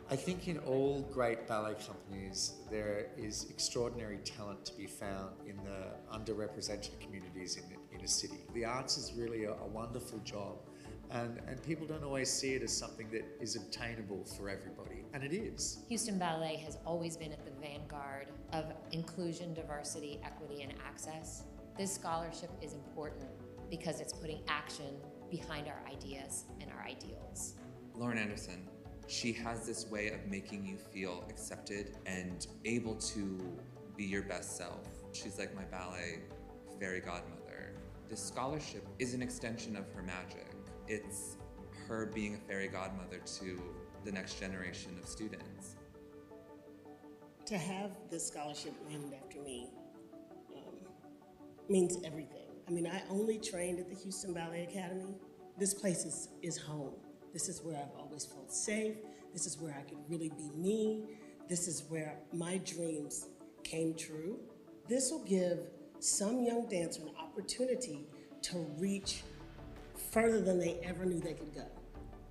I think in all great ballet companies, there is extraordinary talent to be found in the underrepresented communities in a city. The arts is really a wonderful job, and people don't always see it as something that is obtainable for everybody, and it is. Houston Ballet has always been at the vanguard of inclusion, diversity, equity, and access. This scholarship is important because it's putting action behind our ideas and our ideals. Lauren Anderson, she has this way of making you feel accepted and able to be your best self. She's like my ballet fairy godmother. This scholarship is an extension of her magic. It's her being a fairy godmother to the next generation of students. To have this scholarship named after me means everything. I mean, I only trained at the Houston Ballet Academy. This place is home. This is where I've always felt safe. This is where I could really be me. This is where my dreams came true. This will give some young dancer an opportunity to reach further than they ever knew they could go.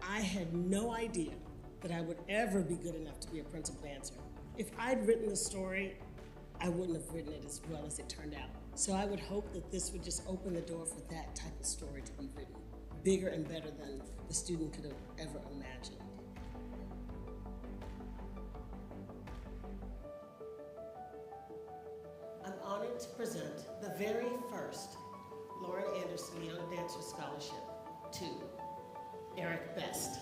I had no idea that I would ever be good enough to be a principal dancer. If I'd written the story, I wouldn't have written it as well as it turned out. So I would hope that this would just open the door for that type of story to be written, bigger and better than the student could have ever imagined. I'm honored to present the very first Lauren Anderson Young Dancer Scholarship to Eric Best.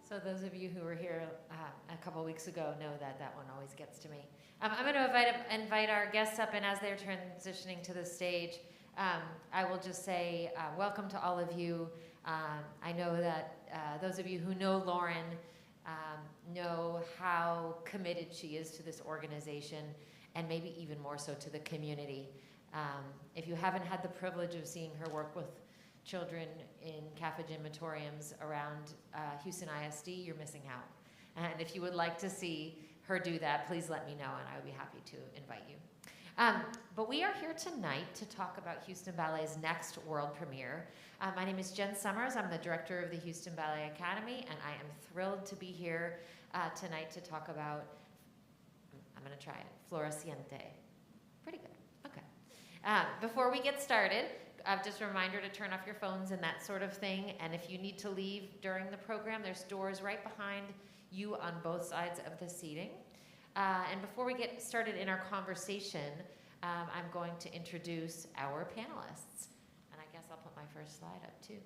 So those of you who were here a couple weeks ago know that that one always gets to me. I'm going to invite our guests up, and as they're transitioning to the stage, I will just say welcome to all of you. I know that those of you who know Lauren know how committed she is to this organization, and maybe even more so to the community. If you haven't had the privilege of seeing her work with children in CAFA gymatoriums around Houston ISD, you're missing out. And if you would like to see her do that, please let me know, and I would be happy to invite you. But we are here tonight to talk about Houston Ballet's next world premiere. My name is Jen Summers. I'm the director of the Houston Ballet Academy, and I am thrilled to be here tonight to talk about, I'm going to try it, Floreciente. Pretty good. Okay. Before we get started, just a reminder to turn off your phones and that sort of thing. And if you need to leave during the program, there's doors right behind you on both sides of the seating. And before we get started in our conversation, I'm going to introduce our panelists. And I guess I'll put my first slide up too.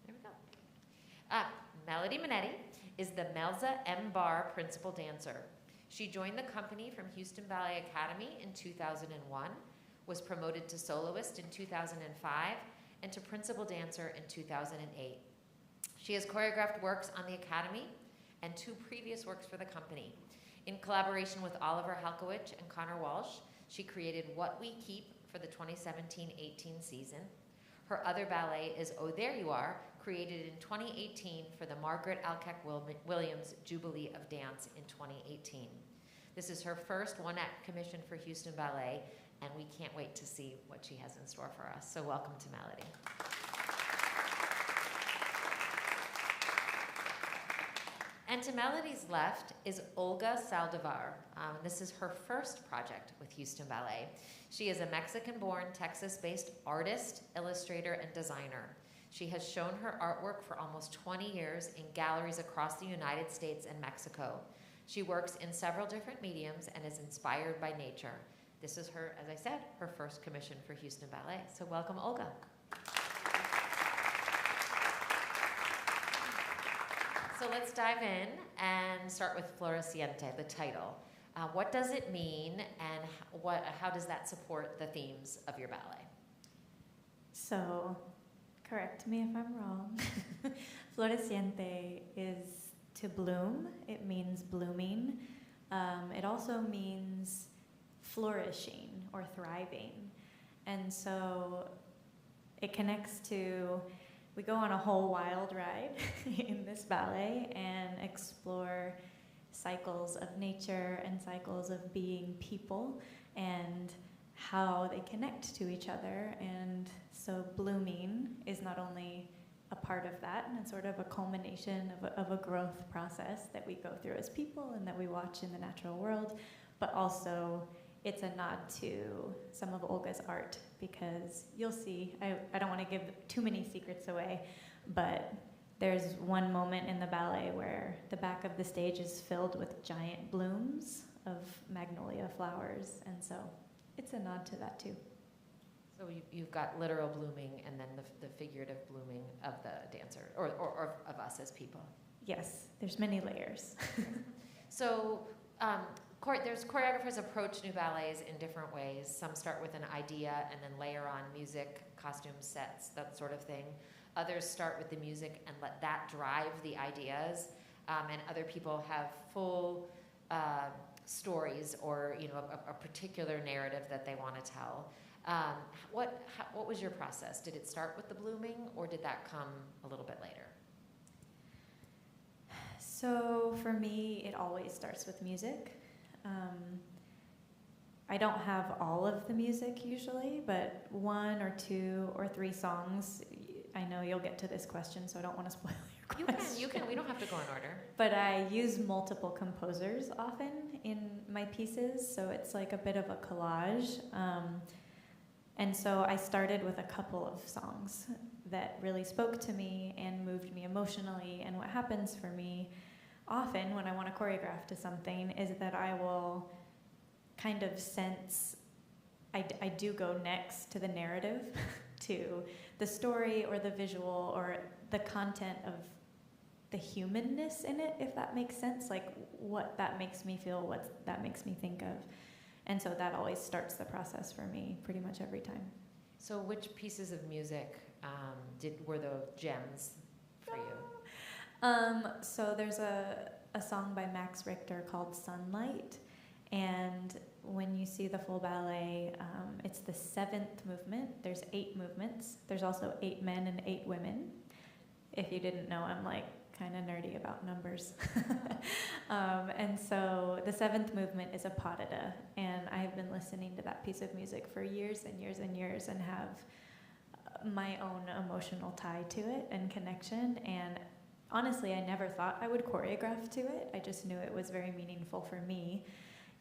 There we go. Melody Mennite is the Melza M. Bar Principal Dancer. She joined the company from Houston Ballet Academy in 2001. Was promoted to soloist in 2005 and to principal dancer in 2008. She has choreographed works on the Academy and 2 previous works for the company. In collaboration with Oliver Halkowicz and Connor Walsh, she created What We Keep for the 2017-18 season. Her other ballet is Oh There You Are, created in 2018 for the Margaret Alcock Williams Jubilee of Dance in 2018. This is her first one-act commission for Houston Ballet, and we can't wait to see what she has in store for us. So welcome to Melody. And to Melody's left is Olga Saldivar. This is her first project with Houston Ballet. She is a Mexican-born, Texas-based artist, illustrator, and designer. She has shown her artwork for almost 20 years in galleries across the United States and Mexico. She works in several different mediums and is inspired by nature. This is her, as I said, her first commission for Houston Ballet. So welcome, Olga. So let's dive in and start with Floreciente, the title. What does it mean, and how does that support the themes of your ballet? So, correct me if I'm wrong. Floreciente is to bloom. It means blooming. It also means flourishing or thriving. And so it connects to, we go on a whole wild ride in this ballet and explore cycles of nature and cycles of being people and how they connect to each other. And so blooming is not only a part of that, and it's sort of a culmination of a growth process that we go through as people and that we watch in the natural world, but also it's a nod to some of Olga's art, because you'll see, I don't want to give too many secrets away, but there's one moment in the ballet where the back of the stage is filled with giant blooms of magnolia flowers, and so it's a nod to that too. So you've got literal blooming and then the figurative blooming of the dancer, or of us as people. Yes, there's many layers. So there's choreographers approach new ballets in different ways. Some start with an idea and then layer on music, costume sets, that sort of thing. Others start with the music and let that drive the ideas. And other people have full stories or a particular narrative that they want to tell. What was your process? Did it start with the blooming, or did that come a little bit later? So for me, it always starts with music. I don't have all of the music usually, but 1 or 2 or 3 songs. I know you'll get to this question, so I don't want to spoil your question. You can. We don't have to go in order. But I use multiple composers often in my pieces, so it's like a bit of a collage. And so I started with a couple of songs that really spoke to me and moved me emotionally. And what happens for me often when I want to choreograph to something is that I will kind of sense, I do go next to the narrative, to the story or the visual or the content of the humanness in it, if that makes sense, like what that makes me feel, what that makes me think of. And so that always starts the process for me pretty much every time. So which pieces of music were the gems for you? So there's a song by Max Richter called Sunlight. And when you see the full ballet, it's the 7th movement. There's 8 movements. There's also 8 men and 8 women. If you didn't know, I'm like kind of nerdy about numbers. And so the 7th movement is a potida, and I have been listening to that piece of music for years and years and years and have my own emotional tie to it and connection. And honestly, I never thought I would choreograph to it. I just knew it was very meaningful for me.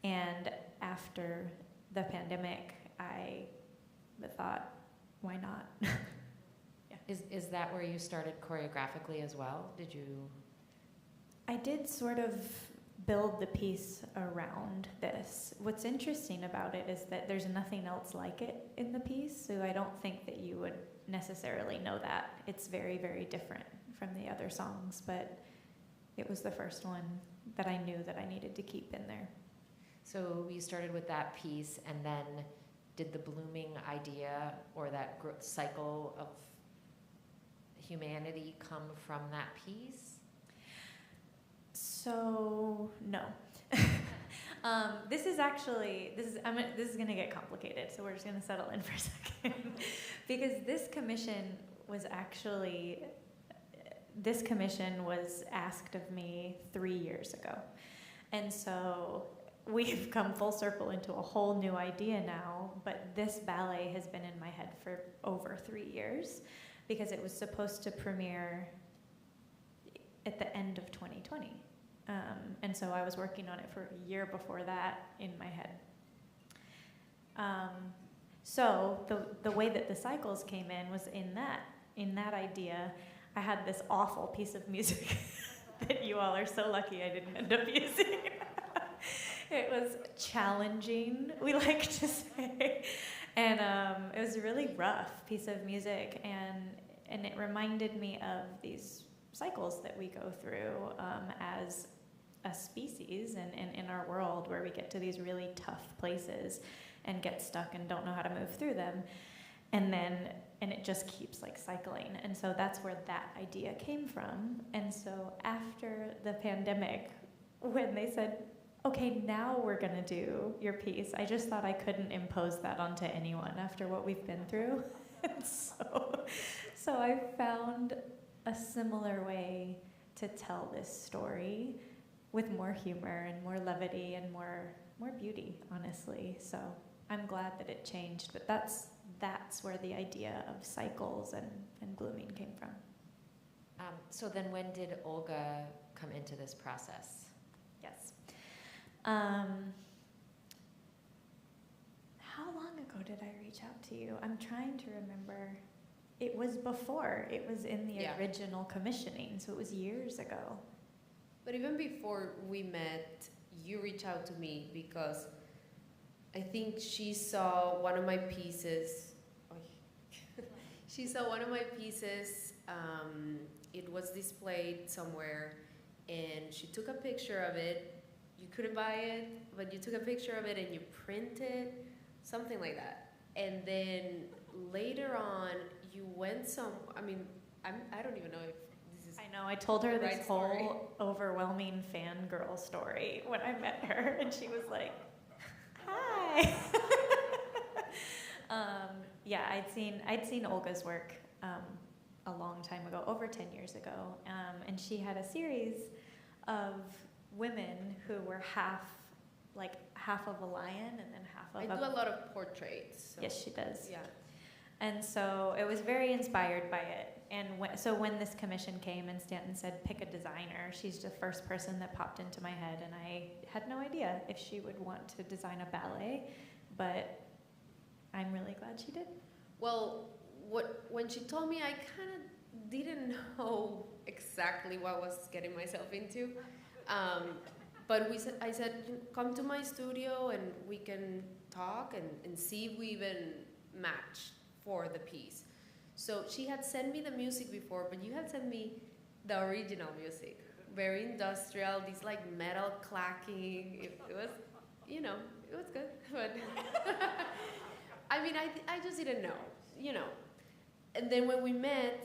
And after the pandemic, I thought, why not? Is that where you started choreographically as well? Did you? I did sort of build the piece around this. What's interesting about it is that there's nothing else like it in the piece, so I don't think that you would necessarily know that. It's very, very different from the other songs, but it was the first one that I knew that I needed to keep in there. So you started with that piece, and then did the blooming idea or that growth cycle of humanity come from that piece? So no. This is going to get complicated, so we're just going to settle in for a second. Because this commission was asked of me 3 years ago. And so we've come full circle into a whole new idea now, but this ballet has been in my head for over 3 years because it was supposed to premiere at the end of 2020. And so I was working on it for a year before that in my head. So the way that the cycles came in was in that idea, I had this awful piece of music that you all are so lucky I didn't end up using. It was challenging, we like to say. And it was a really rough piece of music, and it reminded me of these cycles that we go through as a species and in our world, where we get to these really tough places and get stuck and don't know how to move through them. And then and it just keeps like cycling. And so that's where that idea came from. And so after the pandemic, when they said, okay, now we're gonna do your piece, I just thought I couldn't impose that onto anyone after what we've been through. And so I found a similar way to tell this story with more humor and more levity and more beauty, honestly. So I'm glad that it changed, but that's where the idea of cycles and blooming came from. So then when did Olga come into this process? Yes. How long ago did I reach out to you? I'm trying to remember. It was before. It was in the original commissioning, so it was years ago. But even before we met, you reached out to me because I think she saw one of my pieces. She saw one of my pieces. It was displayed somewhere, and she took a picture of it. You couldn't buy it, but you took a picture of it and you printed, something like that. And then later on, you went I don't even know if this is. I know. I told her this right story. whole overwhelming fangirl story when I met her, and she was like, "Hi." Yeah, I'd seen Olga's work a long time ago, over 10 years ago, and she had a series of women who were half of a lion and then half of I do a lot of portraits. So. Yes, she does. Yeah. And so it was very inspired by it. And when this commission came and Stanton said, pick a designer, she's the first person that popped into my head. And I had no idea if she would want to design a ballet, but I'm really glad she did. Well, when she told me, I kind of didn't know exactly what I was getting myself into. But I said, come to my studio and we can talk and see if we even match for the piece. So she had sent me the music before, but you had sent me the original music. Very industrial, these like metal clacking. It was, it was good. But I mean, I just didn't know, And then when we met,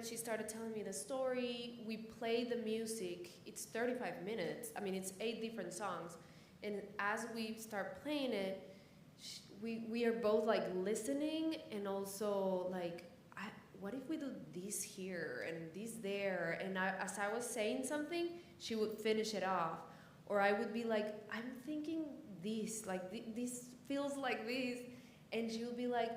she started telling me the story. We played the music. It's 35 minutes. I mean, it's 8 different songs. And as we start playing it, we are both like listening and also like, what if we do this here and this there? And as I was saying something, she would finish it off. Or I would be like, I'm thinking this, like this feels like this. And she would be like,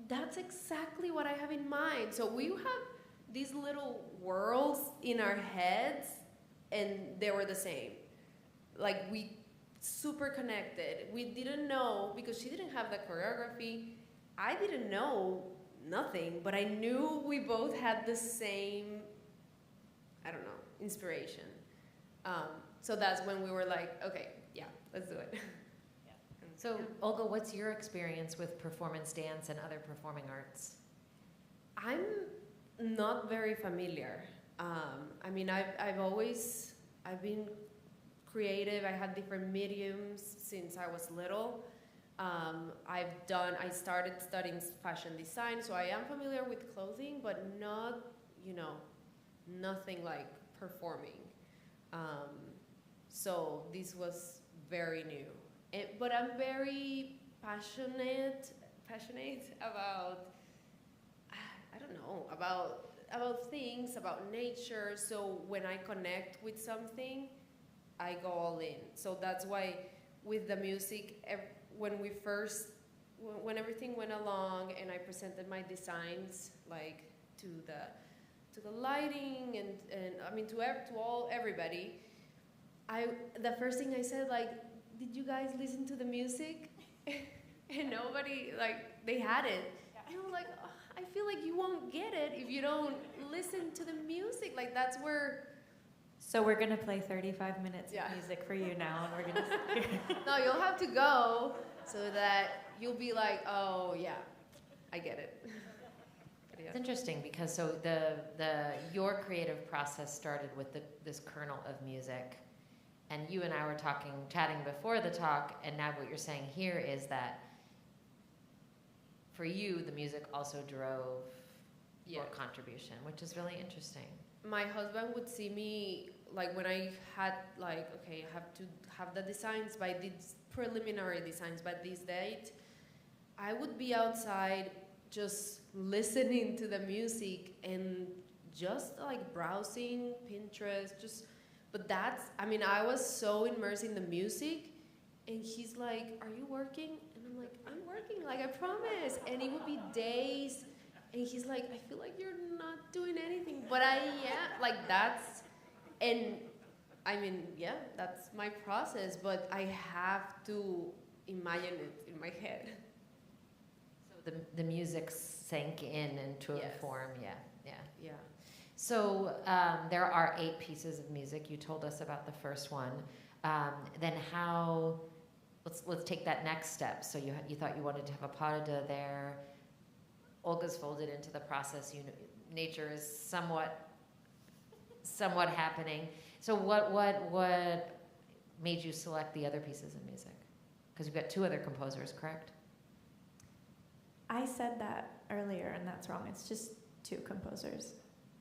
that's exactly what I have in mind. So we have these little worlds in our heads, and they were the same. Like, we super connected. We didn't know, because she didn't have the choreography. I didn't know nothing, but I knew we both had the same, inspiration. So that's when we were like, okay, yeah, let's do it. So, Olga, what's your experience with performance dance and other performing arts? I'm not very familiar. I've been creative. I had different mediums since I was little. I started studying fashion design, so I am familiar with clothing, but not, nothing like performing. So this was very new. But I'm very passionate about, about things, about nature. So when I connect with something, I go all in. So that's why with the music, when everything went along and I presented my designs, like to the lighting and to everybody, the first thing I said, like, did you guys listen to the music? And nobody, like, they had it. Yeah. And I'm like, oh, I feel like you won't get it if you don't listen to the music. Like, that's where... So we're going to play 35 minutes of music for you now, and we're going to... No, you'll have to go so that you'll be like, oh, yeah, I get it. Yeah. It's interesting because your creative process started with this kernel of music. And you and I were chatting before the talk, and now what you're saying here is that for you, the music also drove your Yeah. contribution, which is really interesting. My husband would see me, like, when I had, like, okay, I have to have the designs by these preliminary designs by this date. I would be outside just listening to the music and just like browsing Pinterest, but that's, I mean, I was so immersed in the music, and he's like, "Are you working?" And I'm like, "I'm working, like, I promise." And it would be days, and he's like, "I feel like you're not doing anything," but I am, like, that's, and I mean, yeah, that's my process, but I have to imagine it in my head. So the music sank in into a Yes. form, yeah. Yeah. So there are 8 pieces of music. You told us about the first one. Then how? Let's take that next step. So you thought you wanted to have a pas de deux there. Olga's folded into the process. Nature is somewhat happening. So what made you select the other pieces of music? Because you've got 2 other composers, correct? I said that earlier, and that's wrong. It's just 2 composers.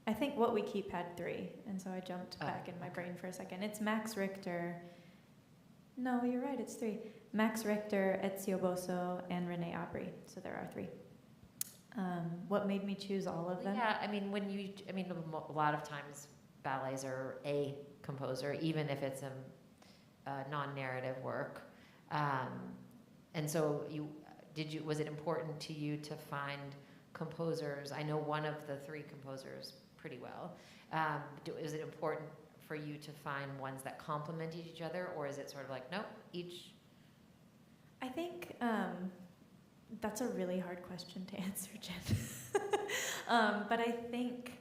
I think What We Keep had 3, and so I jumped back in my brain for a second. It's Max Richter. No, you're right, it's 3. Max Richter, Ezio Bosso, and Renee Aubry. So there are 3. What made me choose all of them? Yeah, I mean, a lot of times ballets are a composer, even if it's a non-narrative work. And so was it important to you to find composers? I know one of the 3 composers pretty well. Is it important for you to find ones that complement each other, or is it sort of like, nope, each? I think that's a really hard question to answer, Jen. But I think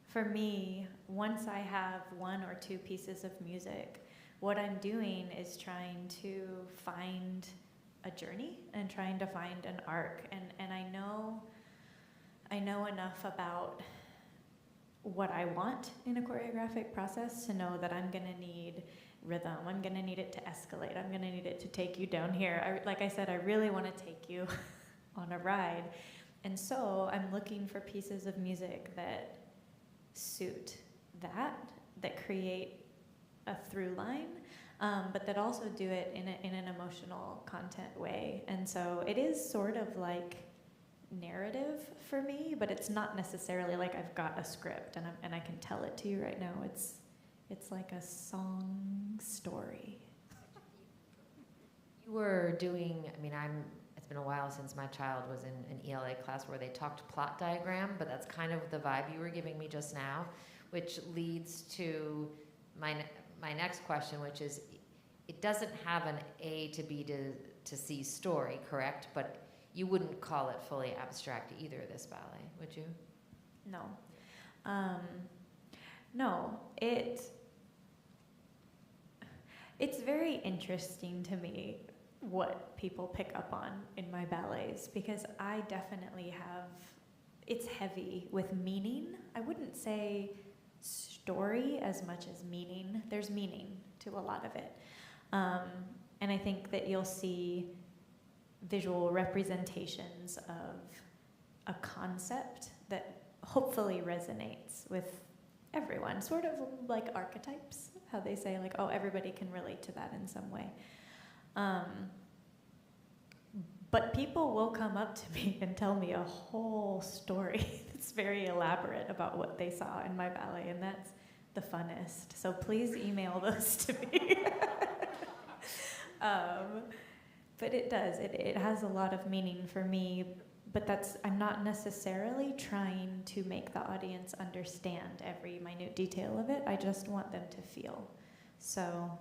for me, once I have 1 or 2 pieces of music, what I'm doing is trying to find a journey and trying to find an arc. And I know enough about what I want in a choreographic process to know that I'm gonna need rhythm. I'm gonna need it to escalate. I'm gonna need it to take you down here. Like I said, I really wanna take you on a ride. And so I'm looking for pieces of music that suit that create a through line, but that also do it in an emotional content way. And so it is sort of like narrative for me, but it's not necessarily like I've got a script and I can tell it to you right now. It's like a song story. You were doing, it's been a while since my child was in an ELA class where they talked plot diagram, but that's kind of the vibe you were giving me just now, which leads to my next question, which is, it doesn't have an A to B to C story, correct? But you wouldn't call it fully abstract either, this ballet, would you? No. No, it's very interesting to me what people pick up on in my ballets, because I definitely it's heavy with meaning. I wouldn't say story as much as meaning. There's meaning to a lot of it. And I think that you'll see visual representations of a concept that hopefully resonates with everyone, sort of like archetypes, how they say, like, oh, everybody can relate to that in some way. But people will come up to me and tell me a whole story that's very elaborate about what they saw in my ballet, and that's the funnest. So please email those to me. But it does. It has a lot of meaning for me, but I'm not necessarily trying to make the audience understand every minute detail of it. I just want them to feel. So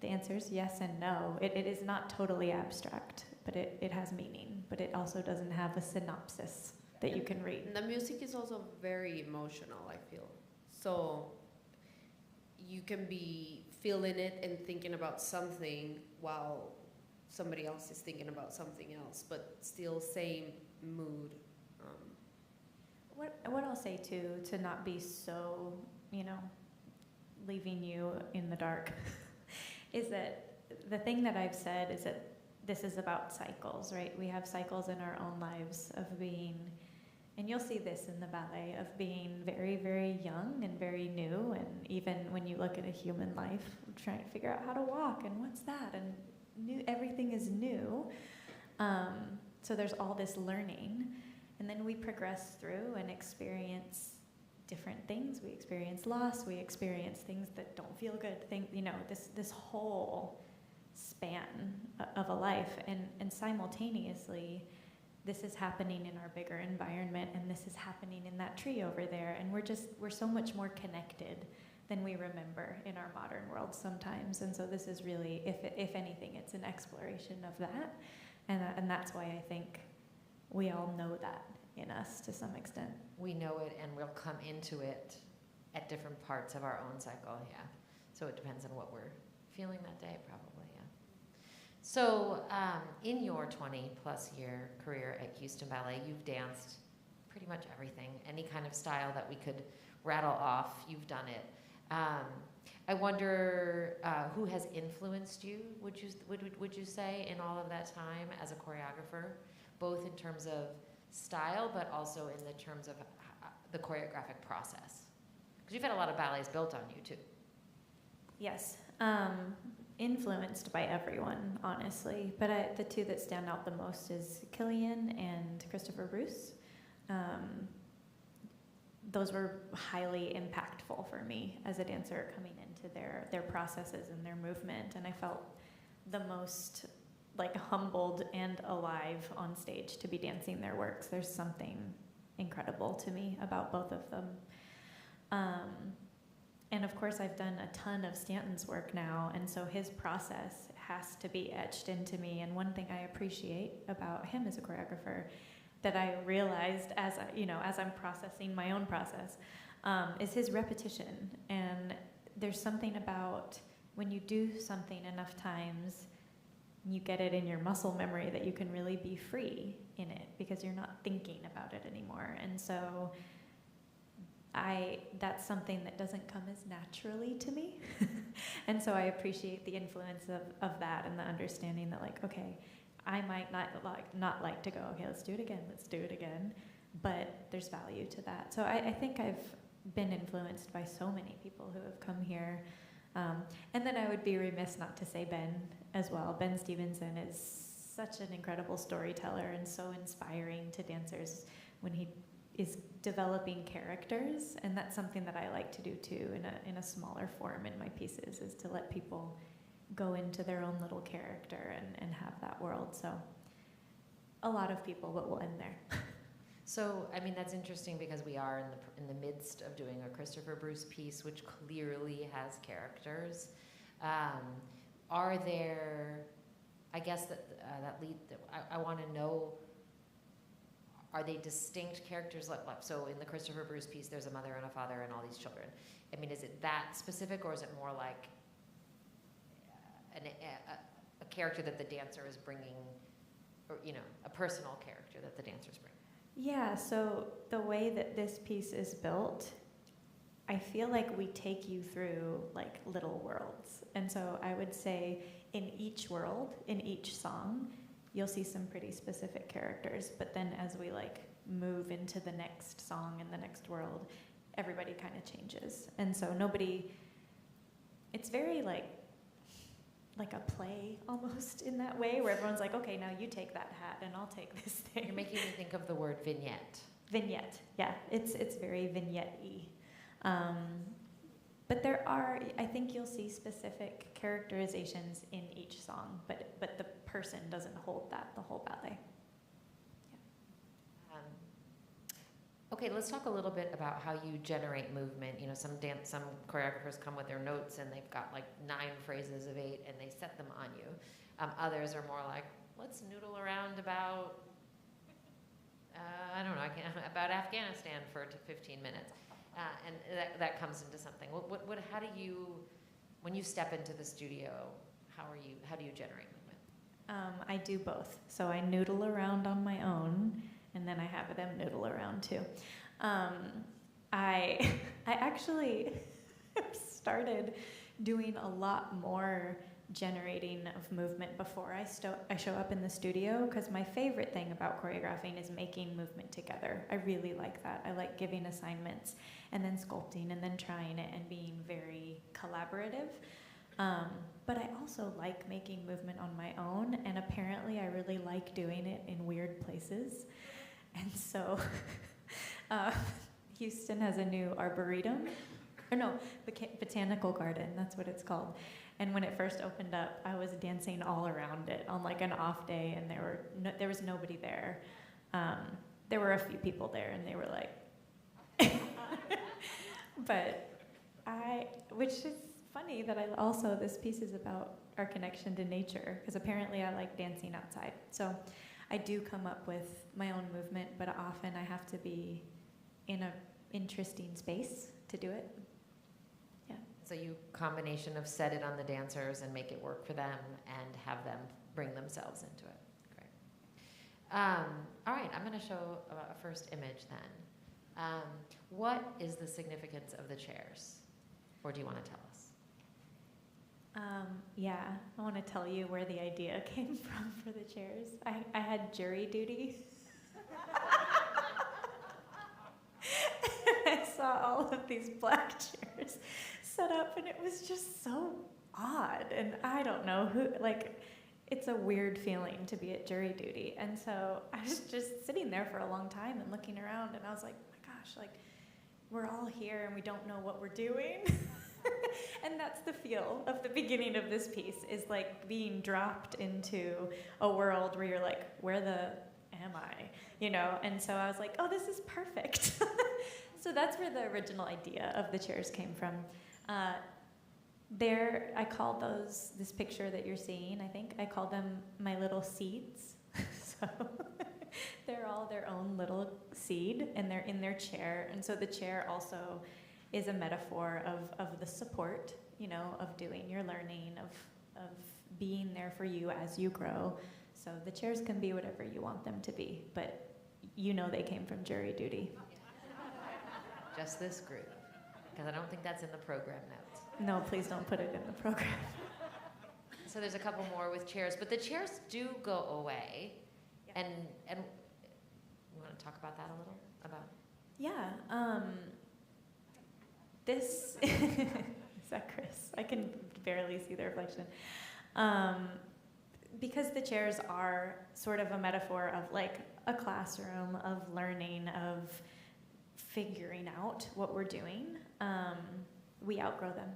the answer is yes and no. It is not totally abstract, but it has meaning, but it also doesn't have a synopsis that you can read. And the music is also very emotional, I feel. So you can be feeling it and thinking about something while somebody else is thinking about something else, but still same mood. What I'll say too, to not be so, leaving you in the dark, is that the thing that I've said is that this is about cycles, right? We have cycles in our own lives of being, and you'll see this in the ballet, of being very, very young and very new. And even when you look at a human life, trying to figure out how to walk and what's that, and everything is new. So there's all this learning. And then we progress through and experience different things. We experience loss. We experience things that don't feel good. This whole span of a life. And simultaneously, this is happening in our bigger environment, and this is happening in that tree over there. And we're so much more connected than we remember in our modern world sometimes. And so this is really, if anything, it's an exploration of that. And that's why I think we all know that in us to some extent. We know it, and we'll come into it at different parts of our own cycle, yeah. So it depends on what we're feeling that day, probably, yeah. So in your 20-plus year career at Houston Ballet, you've danced pretty much everything, any kind of style that we could rattle off, you've done it. I wonder who has influenced you, would you say, in all of that time as a choreographer, both in terms of style, but also in the terms of the choreographic process? Because you've had a lot of ballets built on you, too. Yes. Influenced by everyone, honestly. But the two that stand out the most is Killian and Christopher Bruce. Those were highly impactful for me as a dancer coming into their processes and their movement. And I felt the most humbled and alive on stage to be dancing their works. There's something incredible to me about both of them. And of course, I've done a ton of Stanton's work now, and so his process has to be etched into me. And one thing I appreciate about him as a choreographer that I realized as I'm processing my own process is his repetition. And there's something about when you do something enough times, you get it in your muscle memory that you can really be free in it because you're not thinking about it anymore. And so that's something that doesn't come as naturally to me. And so I appreciate the influence of that and the understanding that okay, I might not like to go, okay, let's do it again, but there's value to that. So I think I've been influenced by so many people who have come here. And then I would be remiss not to say Ben as well. Ben Stevenson is such an incredible storyteller and so inspiring to dancers when he is developing characters, and that's something that I like to do too in a smaller form in my pieces, is to let people go into their own little character and have that world. So a lot of people, but we'll end there. So, I mean, that's interesting because we are in the midst of doing a Christopher Bruce piece, which clearly has characters. Are there, I guess I want to know, are they distinct characters? So in the Christopher Bruce piece, there's a mother and a father and all these children. I mean, is it that specific, or is it more like a character that the dancer is bringing, or a personal character that the dancer's bringing? Yeah, so the way that this piece is built, I feel like we take you through little worlds. And so I would say in each world, in each song, you'll see some pretty specific characters, but then as we move into the next song and the next world, everybody kind of changes. And so it's very like a play almost in that way, where everyone's like, okay, now you take that hat and I'll take this thing. You're making me think of the word vignette. Vignette, yeah, it's very vignette-y. But there are, I think you'll see specific characterizations in each song, but the person doesn't hold that the whole ballet. Yeah. Okay, let's talk a little bit about how you generate movement. Some choreographers come with their notes and they've got 9 phrases of 8 and they set them on you. Others are more like, let's noodle around about, about Afghanistan for 15 minutes. And that comes into something. How do you, when you step into the studio, how do you generate movement? I do both. So I noodle around on my own, and then I have them noodle around too. I actually started doing a lot more generating of movement before I show up in the studio, because my favorite thing about choreographing is making movement together. I really like that. I like giving assignments and then sculpting and then trying it and being very collaborative. But I also like making movement on my own, and apparently I really like doing it in weird places. And so Houston has a new arboretum, or no, botanical garden, that's what it's called. And when it first opened up, I was dancing all around it on like an off day, and there was nobody there. There were a few people there, and they were like, which is funny that this piece is about our connection to nature, because apparently I like dancing outside. So I do come up with my own movement, but often I have to be in an interesting space to do it. Yeah. So you combination of set it on the dancers and make it work for them and have them bring themselves into it. Great. All right, I'm going to show a first image then. What is the significance of the chairs? Or do you want to tell us? Yeah, I want to tell you where the idea came from for the chairs. I had jury duty. I saw all of these black chairs set up, and it was just so odd. And I don't know it's a weird feeling to be at jury duty. And so I was just sitting there for a long time and looking around, and I was like, oh my gosh, we're all here and we don't know what we're doing. And that's the feel of the beginning of this piece, is like being dropped into a world where you're like, where the am I? And so I was like, oh, this is perfect. So that's where the original idea of the chairs came from. I called this picture that you're seeing, I called them my little seeds. So they're all their own little seed, and they're in their chair. And so the chair also is a metaphor of the support, of doing your learning, of being there for you as you grow. So the chairs can be whatever you want them to be, but they came from jury duty. Just this group, because I don't think that's in the program notes. No, please don't put it in the program. So there's a couple more with chairs, but the chairs do go away. Yeah. And you want to talk about that a little? Yeah. This is that Chris? I can barely see the reflection. Because the chairs are sort of a metaphor of a classroom, of learning, of figuring out what we're doing, we outgrow them.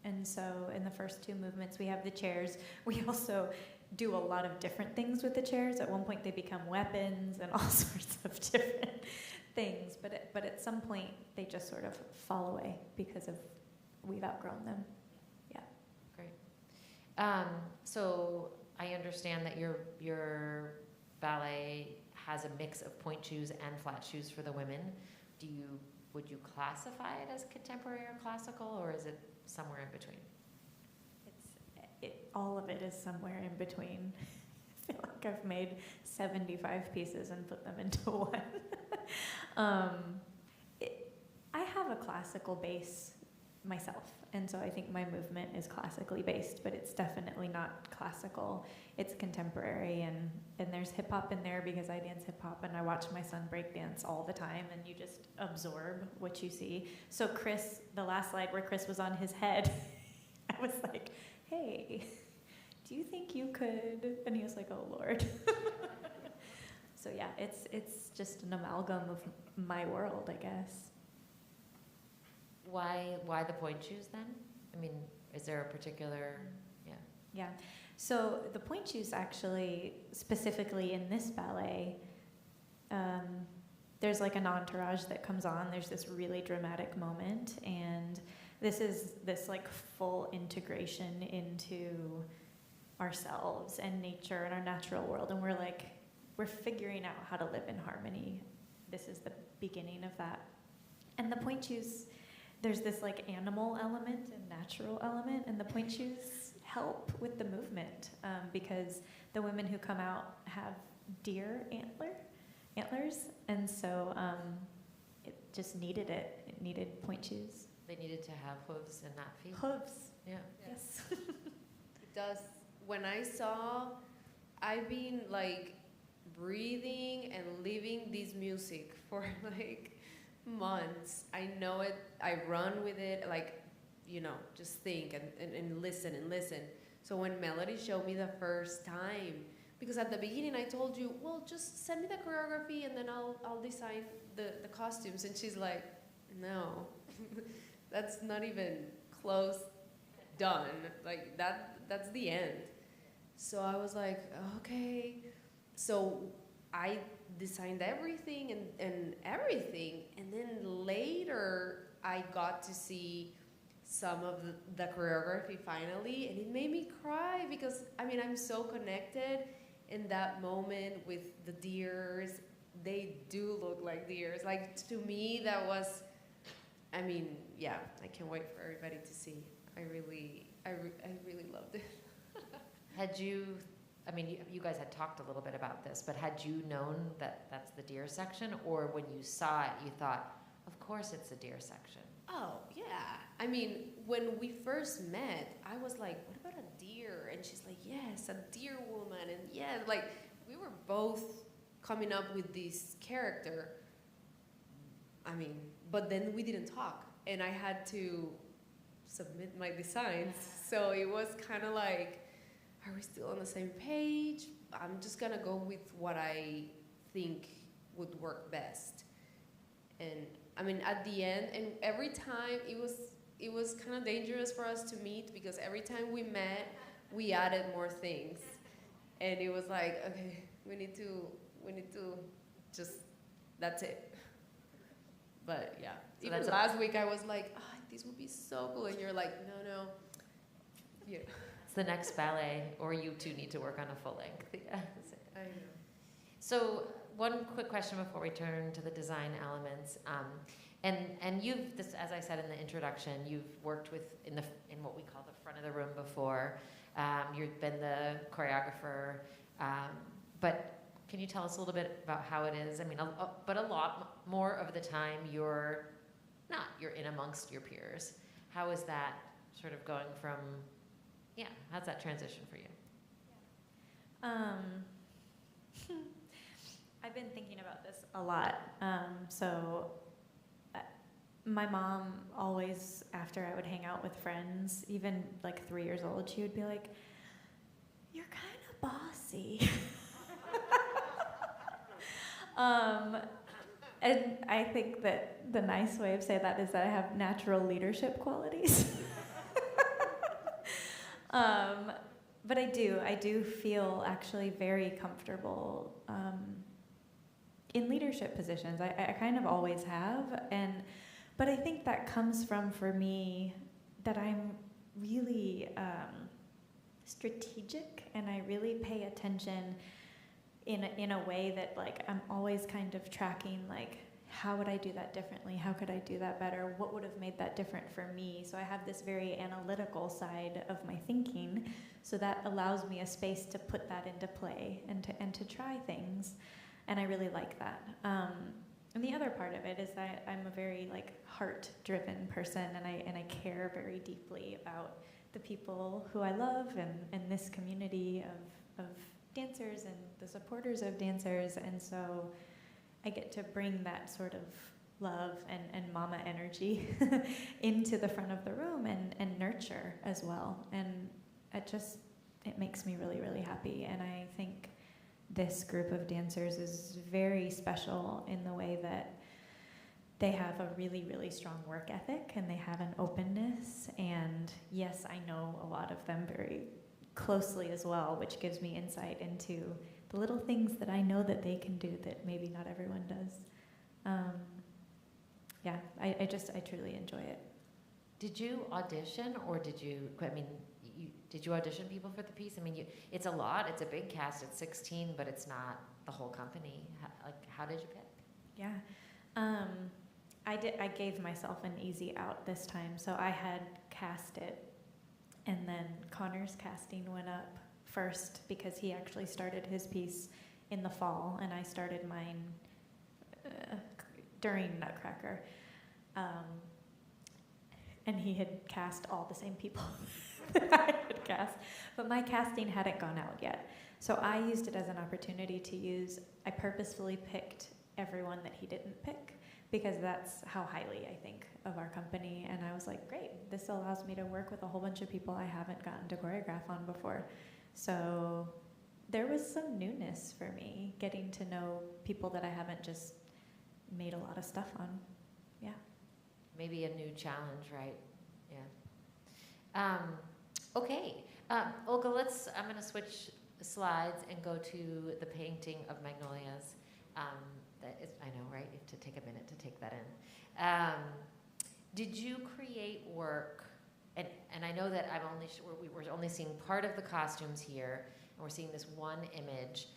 And so in the first two movements, we have the chairs. We also do a lot of different things with the chairs. At one point, they become weapons and all sorts of different things. But at some point, they just sort of fall away because we've outgrown them. Yeah. Great. So I understand that your ballet has a mix of point shoes and flat shoes for the women. Would you classify it as contemporary or classical, or is it somewhere in between? All of it is somewhere in between. I feel like I've made 75 pieces and put them into one. I have a classical base myself, and so I think my movement is classically based, but it's definitely not classical. It's contemporary, and there's hip hop in there because I dance hip hop and I watch my son break dance all the time, and you just absorb what you see. So Chris, the last slide where Chris was on his head, I was like, hey, do you think you could? And he was like, oh Lord. So yeah, it's just an amalgam of my world, I guess. Why the point shoes then? I mean, is there a particular, yeah? Yeah, so the point shoes actually, specifically in this ballet, there's an entourage that comes on. There's this really dramatic moment, and this is this full integration into ourselves and nature and our natural world, and we're figuring out how to live in harmony. This is the beginning of that. And the point shoes, there's this animal element and natural element, and the point shoes help with the movement because the women who come out have deer antlers, and so it just needed it. It needed point shoes. They needed to have hooves and not feet. Hooves. Yeah. Yes. does, when I saw, I've been like breathing and living this music for like months. I know it, I run with it, like, you know, just think and listen and listen. So when Melody showed me the first time, because at the beginning I told you, well, just send me the choreography and then I'll design the costumes. And she's like, no, that's not even close done. Like that's the end. So I was like, okay. So I designed everything and everything. And then later I got to see some of the choreography finally, and it made me cry because, I mean, I'm so connected in that moment with the deers. They do look like deers. Like, to me, that was, I mean, yeah, I can't wait for everybody to see. I really loved it. Had you, I mean, you guys had talked a little bit about this, but had you known that that's the deer section, or when you saw it, you thought, of course it's the deer section? Oh, yeah. I mean, when we first met, I was like, what about a deer? And she's like, yes, a deer woman. And yeah, like, we were both coming up with this character. I mean, but then we didn't talk. And I had to submit my designs. So it was kind of like, are we still on the same page? I'm just going to go with what I think would work best. And I mean, at the end, and every time it was kind of dangerous for us to meet, because every time we met, we added more things, and it was like, okay, we need to just, that's it. But yeah, so even last week I was like, oh, this would be so cool, and you're like, no, yeah. It's the next ballet, or you two need to work on a full length. Yeah. I know. So one quick question before we turn to the design elements, and you've, this, as I said in the introduction, you've worked with in what we call the front of the room before. You've been the choreographer, but can you tell us a little bit about how it is? I mean, but a lot more of the time you're in amongst your peers. How is that sort of going from? Yeah, how's that transition for you? I've been thinking about this a lot. My mom always, after I would hang out with friends, even like 3 years old, she would be like, "You're kind of bossy." And I think that the nice way of saying that is that I have natural leadership qualities. But I do feel actually very comfortable in leadership positions. I kind of always have, but I think that comes from, for me, that I'm really strategic, and I really pay attention in a way that, like, I'm always kind of tracking, like, how would I do that differently? How could I do that better? What would have made that different for me? So I have this very analytical side of my thinking, so that allows me a space to put that into play and to try things, and I really like that. And the other part of it is that I'm a very, like, heart-driven person, and I care very deeply about the people who I love and this community of dancers and the supporters of dancers, and so I get to bring that sort of love and mama energy into the front of the room and nurture as well. And it makes me really, really happy. And I think this group of dancers is very special in the way that they have a really, really strong work ethic, and they have an openness. And yes, I know a lot of them very closely as well, which gives me insight into the little things that I know that they can do that maybe not everyone does. Yeah, I truly enjoy it. Did you audition, or did you audition people for the piece? I mean, it's a lot, it's a big cast, it's 16, but it's not the whole company. How did you pick? Yeah, I gave myself an easy out this time, so I had cast it, and then Connor's casting went up first because he actually started his piece in the fall, and I started mine during Nutcracker. and he had cast all the same people that I had cast, but my casting hadn't gone out yet. So I used it as an opportunity I purposefully picked everyone that he didn't pick, because that's how highly I think of our company. And I was like, great, this allows me to work with a whole bunch of people I haven't gotten to choreograph on before. So there was some newness for me, getting to know people that I haven't just made a lot of stuff on. Yeah. Maybe a new challenge, right? Yeah. Okay. Olga, I'm going to switch slides and go to the painting of Magnolias. I know, right? You have to take a minute to take that in. Did you create work? And I know that we were only seeing part of the costumes here, and we're seeing this one image.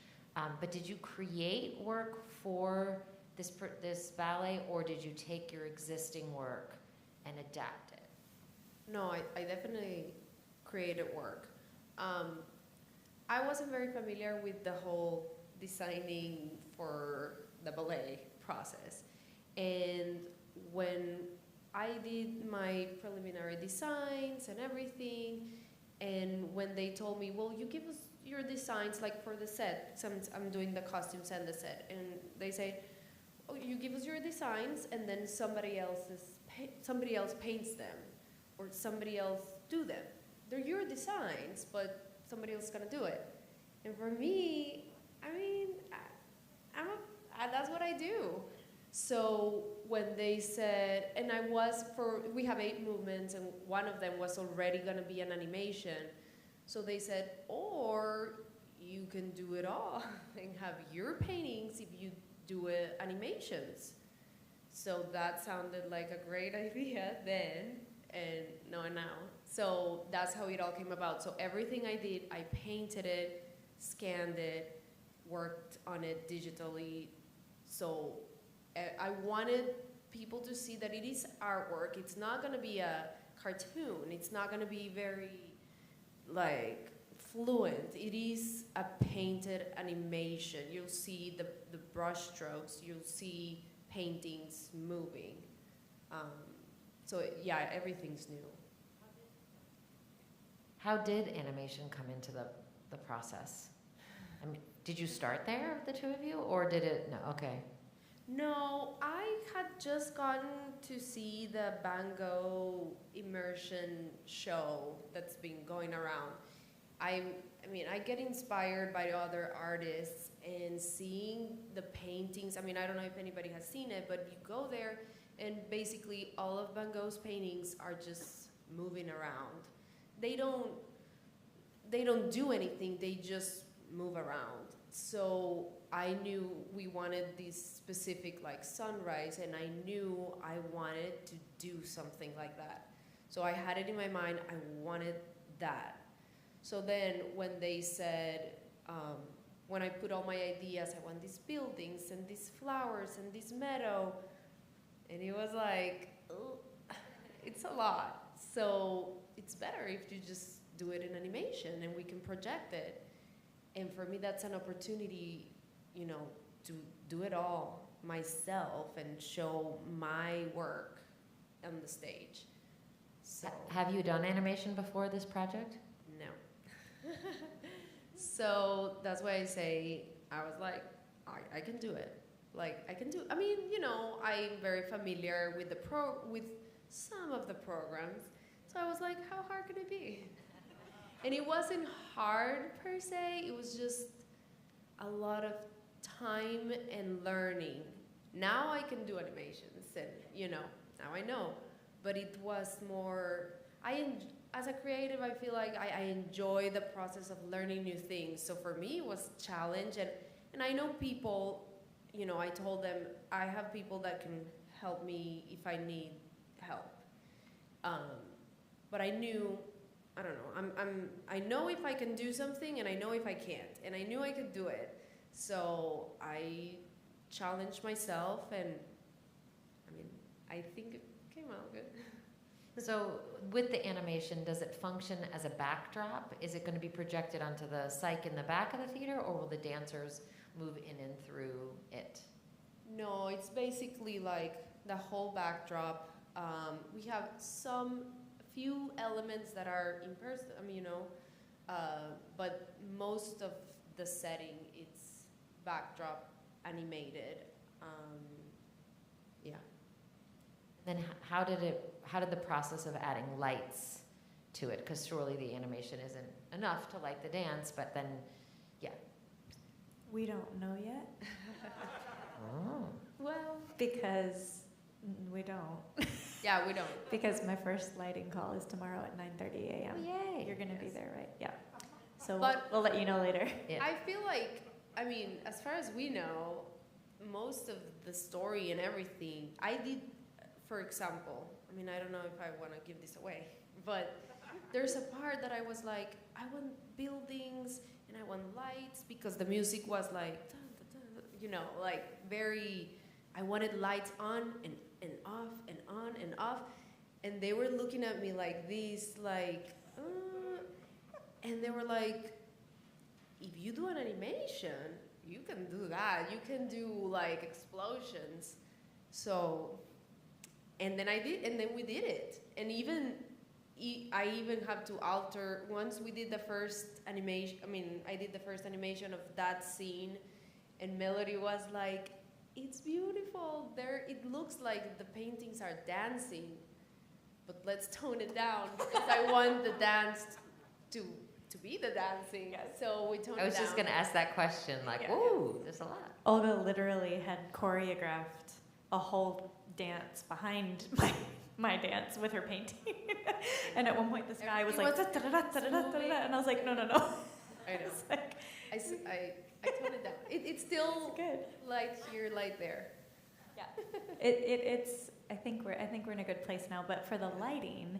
But did you create work for this ballet, or did you take your existing work and adapt it? No, I definitely created work. I wasn't very familiar with the whole designing for the ballet process. And when I did my preliminary designs and everything, and when they told me, well, you give us your designs, like for the set, since I'm doing the costumes and the set, and they say, oh, you give us your designs, and then somebody else paints them, or somebody else do them. They're your designs, but somebody else is gonna do it. And for me, I mean, that's what I do. So when they said, and we have 8 movements, and one of them was already gonna be an animation. So they said, or you can do it all and have your paintings if you do animations. So that sounded like a great idea then, and now. So that's how it all came about. So everything I did, I painted it, scanned it, worked on it digitally. So I wanted people to see that it is artwork. It's not gonna be a cartoon. It's not gonna be very, like, fluent. It is a painted animation. You'll see the brush strokes. You'll see paintings moving. So yeah, everything's new. How did animation come into the process? I mean, did you start there, the two of you, or did it? No, okay. No, I had just gotten to see the Van Gogh immersion show that's been going around. I mean, I get inspired by other artists and seeing the paintings. I mean, I don't know if anybody has seen it, but you go there and basically all of Van Gogh's paintings are just moving around. They don't do anything, they just move around. So I knew we wanted this specific, like, sunrise, and I knew I wanted to do something like that. So I had it in my mind, I wanted that. So then when they said, when I put all my ideas, I want these buildings and these flowers and this meadow, and it was like, oh, it's a lot. So it's better if you just do it in animation and we can project it. And for me, that's an opportunity, you know, to do it all myself and show my work on the stage. So have you done animation before this project? No. So that's why I say, I was like, I can do it. Like, I mean, you know, I'm very familiar with with some of the programs. So I was like, how hard could it be? And it wasn't hard per se, it was just a lot of time and learning. Now I can do animations and, you know, now I know. But it was more, as a creative, I feel like I enjoy the process of learning new things. So for me, it was a challenge. And I know people, you know, I told them, I have people that can help me if I need help. But I knew, I don't know, I know if I can do something and I know if I can't. And I knew I could do it. So I challenged myself, and I mean, I think it came out good. So with the animation, does it function as a backdrop? Is it going to be projected onto the cyc in the back of the theater, or will the dancers move in and through it? No, it's basically like the whole backdrop. We have few elements that are in person, but most of the setting, it's backdrop animated. Yeah. Then how did the process of adding lights to it? Because surely the animation isn't enough to light the dance, but then, yeah. We don't know yet. Oh. Well, Because we don't. yeah, we don't. Because my first lighting call is tomorrow at 9:30 a.m. Oh, yay. You're going to be there, right? Yeah. So But- we'll let you know later. Yeah. I feel like, as far as we know, most of the story and everything, I did, for example, I don't know if I want to give this away, but there's a part that I was like, I want buildings and I want lights, because the music was like, like very, I wanted lights on and off and on and off, and they were looking at me like this, like, and they were like, if you do an animation, you can do that. You can do like explosions. So, and then I did, and then we did it. And I even have to alter, once we did the first animation, I did the first animation of that scene, and Melody was like, it's beautiful. It looks like the paintings are dancing, but let's tone it down, because I want the dance to be the dancing. So we toned it down. I was just going to ask that question, like, Yeah. ooh, there's a lot. Olga literally had choreographed a whole dance behind my dance with her painting. And at one point this guy was like, da-da-da-da-da-da-da-da, and I was like, no. I know. It's like, I toned it down. It's still good. light here, light there. Yeah. It's I think we're in a good place now, but for the lighting,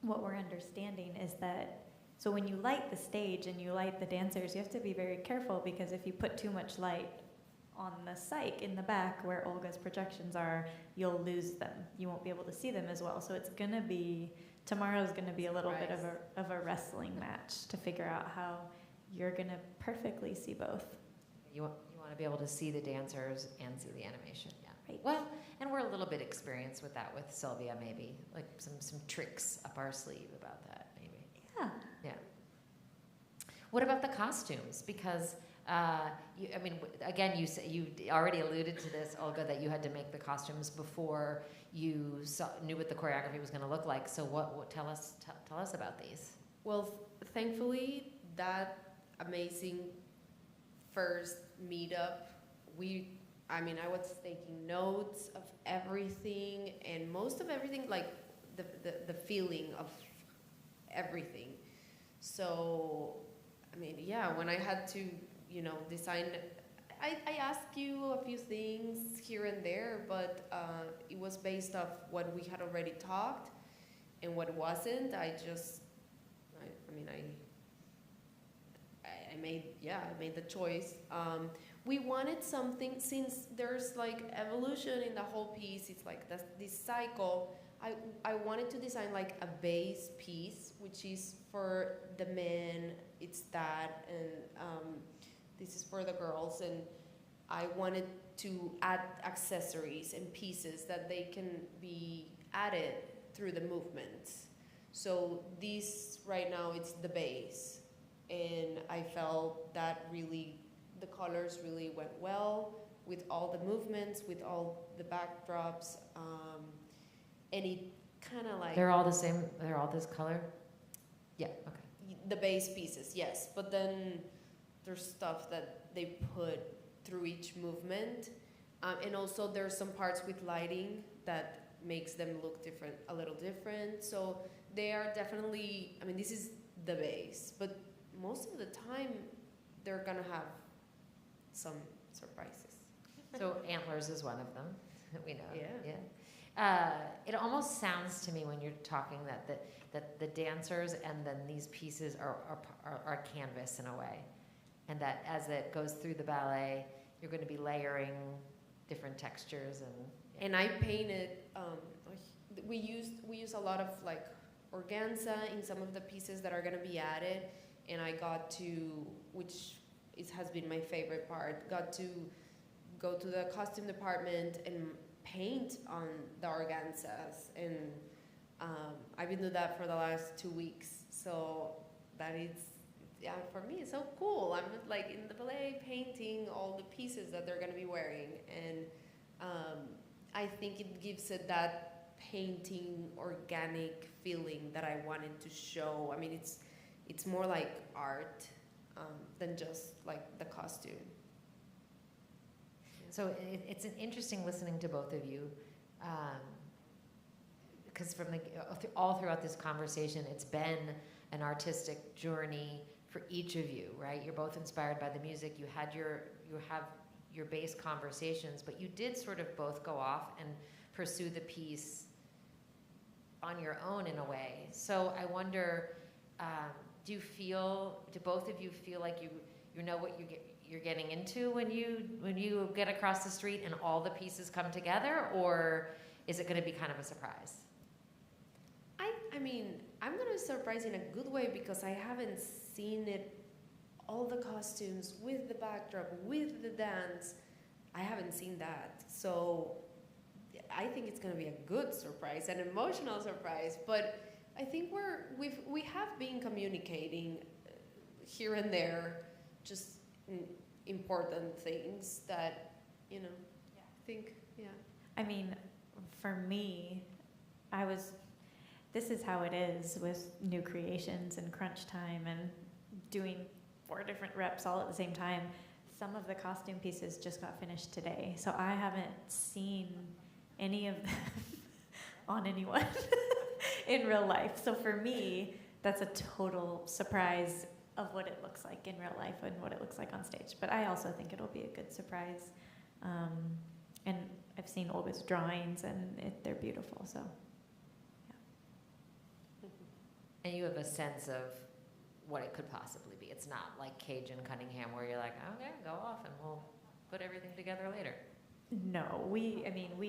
what we're understanding is that, so when you light the stage and you light the dancers, you have to be very careful, because if you put too much light on the cyc in the back where Olga's projections are, you'll lose them. You won't be able to see them as well. So it's gonna be, tomorrow's gonna be a little bit of a wrestling match to figure out how you're gonna perfectly see both. You want to be able to see the dancers and see the animation, yeah. Right. Well, and we're a little bit experienced with that with Sylvia, maybe, like some tricks up our sleeve about that, maybe. Yeah. Yeah. What about the costumes? Because, again, you already alluded to this, Olga, that you had to make the costumes before you knew what the choreography was going to look like. So what tell us about these? Well, thankfully, that amazing first meetup, I was taking notes of everything, and most of everything, like the feeling of everything. So, when I had to, design, I asked you a few things here and there, but it was based off what we had already talked, and what wasn't, I made the choice. We wanted something, since there's like evolution in the whole piece, it's like this cycle, I wanted to design like a base piece, which is for the men, it's that, and this is for the girls, and I wanted to add accessories and pieces that they can be added through the movements. So this right now, it's the base, and I felt that really, the colors really went well with all the movements, with all the backdrops, and it kind of like... They're all the same, they're all this color? Yeah, okay. The base pieces, yes, but then there's stuff that they put through each movement, and also there's some parts with lighting that makes them look different, a little different, so they are definitely, this is the base, but most of the time they're gonna have some surprises. So antlers is one of them, we know. Yeah. It almost sounds to me when you're talking that the dancers and then these pieces are canvas in a way, and that as it goes through the ballet, you're going to be layering different textures and I painted. We use a lot of like organza in some of the pieces that are going to be added, and I got to, which has been my favorite part, got to go to the costume department and paint on the organzas, and I've been doing that for the last 2 weeks. So that is, yeah, for me it's so cool. I'm like in the ballet painting all the pieces that they're gonna be wearing, and I think it gives it that painting organic feeling that I wanted to show. I mean, it's more like art than just like the costume. So it's an interesting listening to both of you, because from all throughout this conversation, it's been an artistic journey for each of you, right? You're both inspired by the music. You have your base conversations, but you did sort of both go off and pursue the piece on your own in a way. So I wonder, do both of you feel like you know what you're getting into when you get across the street and all the pieces come together, or is it going to be kind of a surprise? I mean, I'm going to be surprised in a good way because I haven't seen it, all the costumes with the backdrop, with the dance. I haven't seen that. So I think it's going to be a good surprise, an emotional surprise. But I think we have been communicating here and there, just important things that, you know, Yeah. I think, yeah. I mean, for me, this is how it is with new creations and crunch time and doing 4 different reps all at the same time. Some of the costume pieces just got finished today, so I haven't seen any of them on anyone in real life. So for me, that's a total surprise of what it looks like in real life and what it looks like on stage. But I also think it'll be a good surprise. And I've seen Olga's drawings, and they're beautiful, so. And you have a sense of what it could possibly be. It's not like Cage and Cunningham where you're like, okay, go off and we'll put everything together later. No, we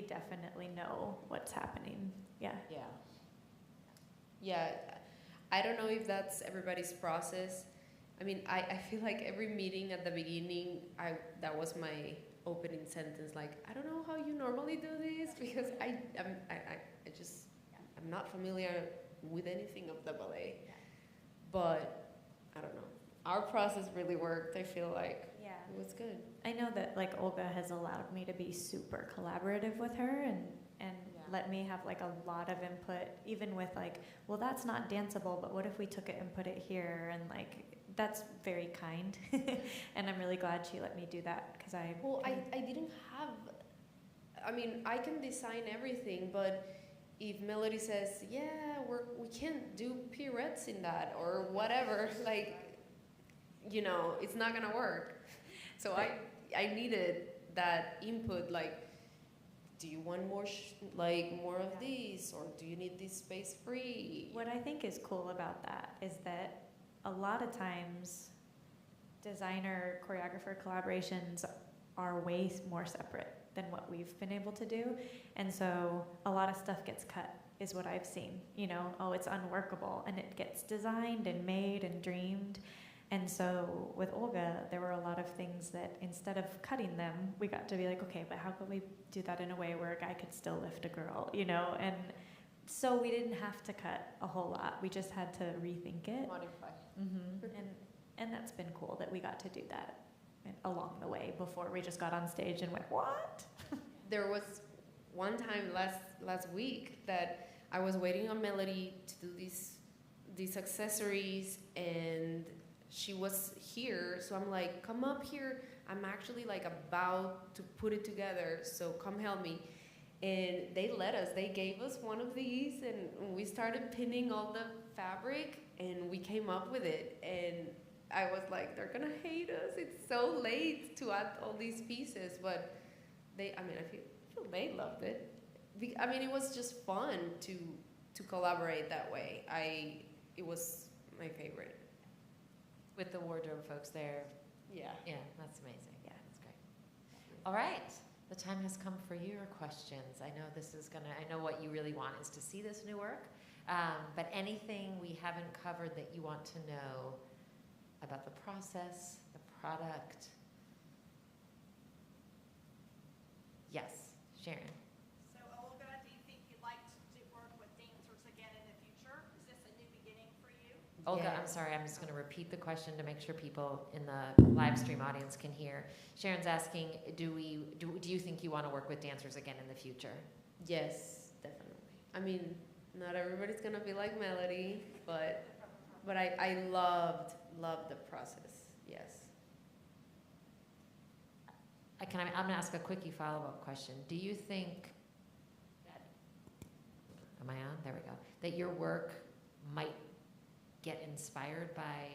definitely know what's happening. Yeah. Yeah. Yeah. I don't know if that's everybody's process. I mean, I feel like every meeting at the beginning, that was my opening sentence. Like, I don't know how you normally do this because I'm not familiar with anything of the ballet. But I don't know. Our process really worked. I feel like it was good. I know that like Olga has allowed me to be super collaborative with her and let me have like a lot of input, even with like, well, that's not danceable, but what if we took it and put it here? And like, that's very kind. And I'm really glad she let me do that because I didn't have, I mean, I can design everything, but if Melody says, yeah, we can't do pirouettes in that or whatever, like, you know, it's not gonna work. So I needed that input, like, do you want more of these, or do you need this space free? What I think is cool about that is that a lot of times designer choreographer collaborations are way more separate than what we've been able to do, and so a lot of stuff gets cut is what I've seen. You know, oh, it's unworkable, and it gets designed and made and dreamed. And so with Olga, there were a lot of things that instead of cutting them, we got to be like, okay, but how could we do that in a way where a guy could still lift a girl, you know? And so we didn't have to cut a whole lot. We just had to rethink it. Modify. Mm-hmm. And that's been cool that we got to do that along the way before we just got on stage and went, what? There was one time last week that I was waiting on Melody to do these accessories, and she was here, so I'm like, come up here. I'm actually like about to put it together, so come help me. And they let us. They gave us one of these, and we started pinning all the fabric, and we came up with it. And I was like, they're gonna hate us. It's so late to add all these pieces, but I feel they loved it. I mean, it was just fun to collaborate that way. It was my favorite. With the wardrobe folks there. Yeah. Yeah, that's amazing. Yeah, that's great. All right, the time has come for your questions. I know what you really want is to see this new work, but anything we haven't covered that you want to know about the process, the product? Yes, Sharon. Olga, Yeah. I'm sorry, I'm just going to repeat the question to make sure people in the live stream audience can hear. Sharon's asking, do you think you want to work with dancers again in the future? Yes, definitely. I mean, not everybody's gonna be like Melody, but I loved the process. Yes. I'm going to ask a quickie follow-up question. Do you think that, am I on? There we go. That your work might get inspired by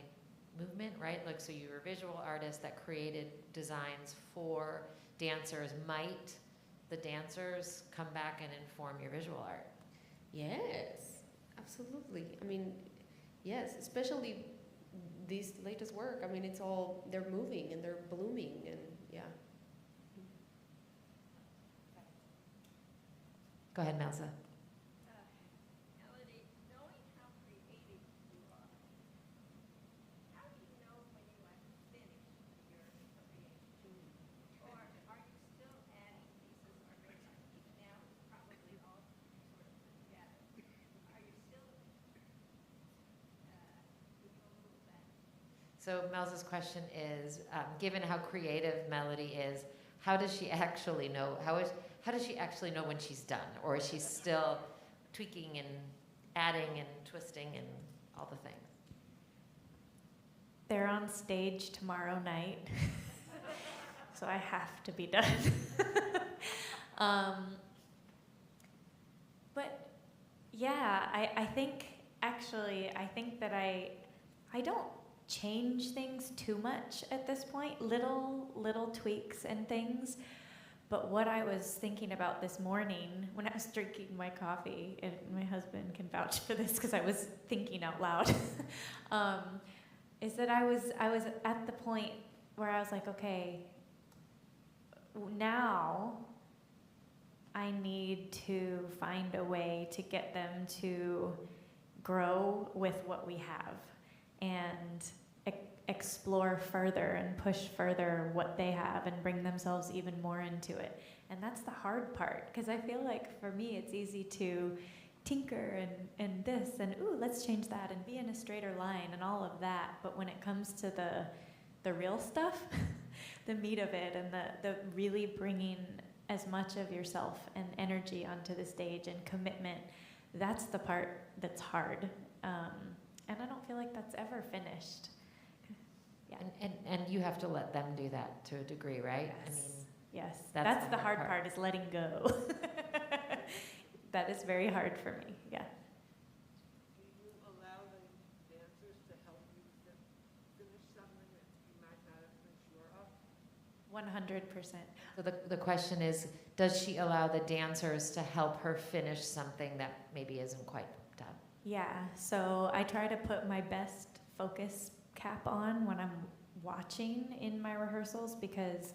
movement, right? Like, so you're a visual artist that created designs for dancers. Might the dancers come back and inform your visual art? Yes, absolutely. I mean, yes, especially this latest work. I mean, it's all, they're moving and they're blooming and yeah. Go ahead, Melza. Melody, knowing how creative you are, how do you know when you have finished your creation? Or are you still adding pieces, or maybe even now it's probably all sort of put together? Are you still with a little bit? So Melza's question is, given how creative Melody is, how does she actually know? How does she actually know when she's done? Or is she still tweaking and adding and twisting and all the things? They're on stage tomorrow night, so I have to be done. But yeah, I think that I don't change things too much at this point. Little tweaks and things. But what I was thinking about this morning when I was drinking my coffee, and my husband can vouch for this because I was thinking out loud, is that I was at the point where I was like, okay, now I need to find a way to get them to grow with what we have and explore further and push further what they have and bring themselves even more into it. And that's the hard part, because I feel like for me it's easy to tinker and this and ooh, let's change that and be in a straighter line and all of that. But when it comes to the real stuff, the meat of it and the really bringing as much of yourself and energy onto the stage and commitment, that's the part that's hard. And I don't feel like that's ever finished. Yeah. And you have to let them do that to a degree, right? Yes. I mean, Yes, that's the hard part is letting go. That is very hard for me, yeah. Do you allow the dancers to help you finish something that you might not have been sure of? 100%. so the question is, does she allow the dancers to help her finish something that maybe isn't quite done? Yeah, so I try to put my best focus cap on when I'm watching in my rehearsals, because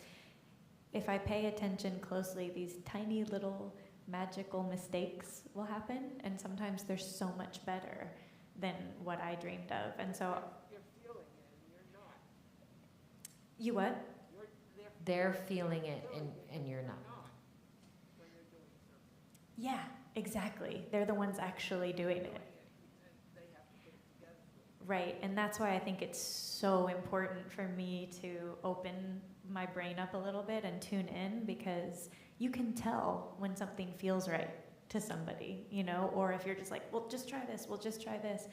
if I pay attention closely, these tiny little magical mistakes will happen, and sometimes they're so much better than what I dreamed of. And so You're feeling it and you're not. you what? They're feeling it and you're not. When you're doing something. Yeah, exactly. They're the ones actually doing it. They have to put it together. Right, and that's why I think it's so important for me to open my brain up a little bit and tune in, because you can tell when something feels right to somebody, you know, or if you're just like, well, just try this, we'll just try this.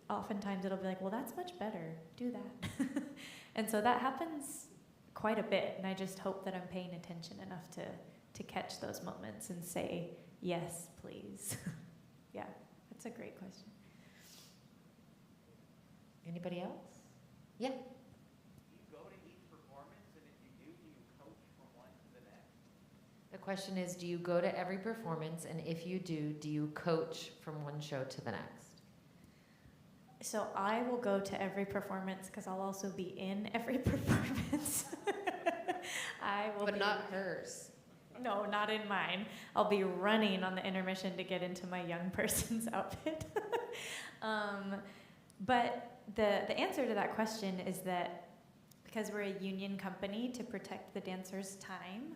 Oftentimes it'll be like, well, that's much better, do that. And so that happens quite a bit, and I just hope that I'm paying attention enough to catch those moments and say, yes, please. Yeah, that's a great question. Anybody else? Yeah. Do you go to each performance, and if you do you coach from one to the next? The question is, do you go to every performance, and if you do you coach from one show to the next? So I will go to every performance because I'll also be in every performance. But not hers. No, not in mine. I'll be running on the intermission to get into my young person's outfit. But the answer to that question is that because we're a union company to protect the dancers' time,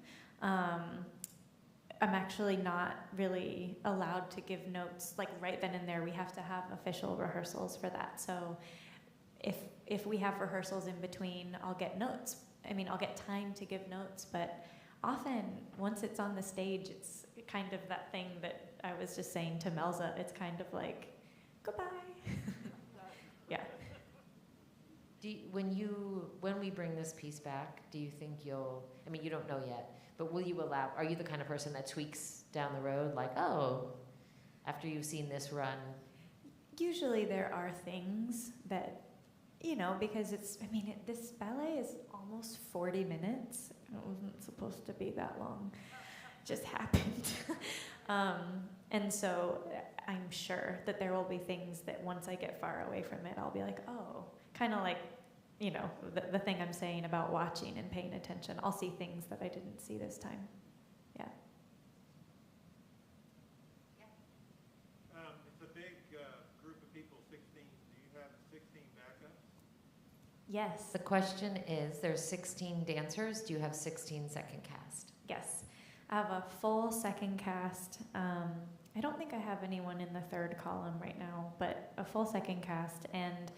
I'm actually not really allowed to give notes like right then and there. We have to have official rehearsals for that. So if we have rehearsals in between, I'll get notes. I mean, I'll get time to give notes, but often once it's on the stage, it's kind of that thing that I was just saying to Melza. It's kind of like, goodbye. Yeah. When we bring this piece back, do you think you'll, I mean, you don't know yet, but will you allow, are you the kind of person that tweaks down the road, like, oh, after you've seen this run? Usually there are things that, you know, because this ballet is almost 40 minutes. It wasn't supposed to be that long. It just happened. And so I'm sure that there will be things that once I get far away from it, I'll be like, oh, kind of like, you know, the thing I'm saying about watching and paying attention. I'll see things that I didn't see this time. Yeah. It's a big group of people, 16. Do you have 16 backups? Yes. The question is, there's 16 dancers. Do you have 16 second cast? Yes. I have a full second cast. I don't think I have anyone in the third column right now, but a full second cast. And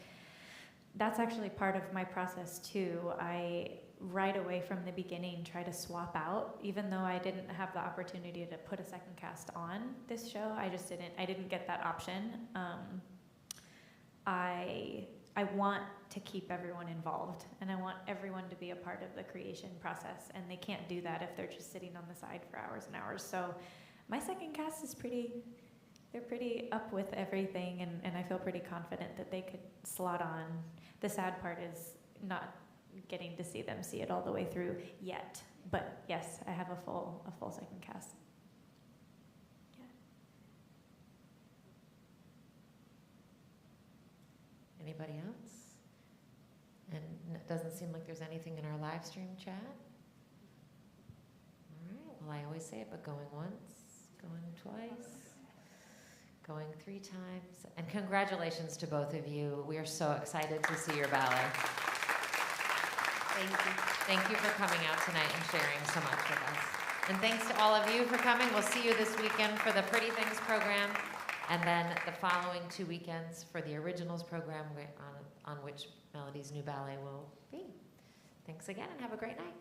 that's actually part of my process too. I, right away from the beginning, try to swap out, even though I didn't have the opportunity to put a second cast on this show. I didn't get that option. I want to keep everyone involved, and I want everyone to be a part of the creation process, and they can't do that if they're just sitting on the side for hours and hours. So my second cast is they're pretty up with everything, and I feel pretty confident that they could slot on. The sad part is not getting to see them see it all the way through yet, but yes, I have a full second cast. Anybody else? And it doesn't seem like there's anything in our live stream chat. All right, well, I always say it, but going once, going twice, going 3 times. And congratulations to both of you. We are so excited to see your ballet. Thank you. Thank you for coming out tonight and sharing so much with us. And thanks to all of you for coming. We'll see you this weekend for the Pretty Things program, and then the following 2 weekends for the Originals program on which Melody's new ballet will be. Thanks again, and have a great night.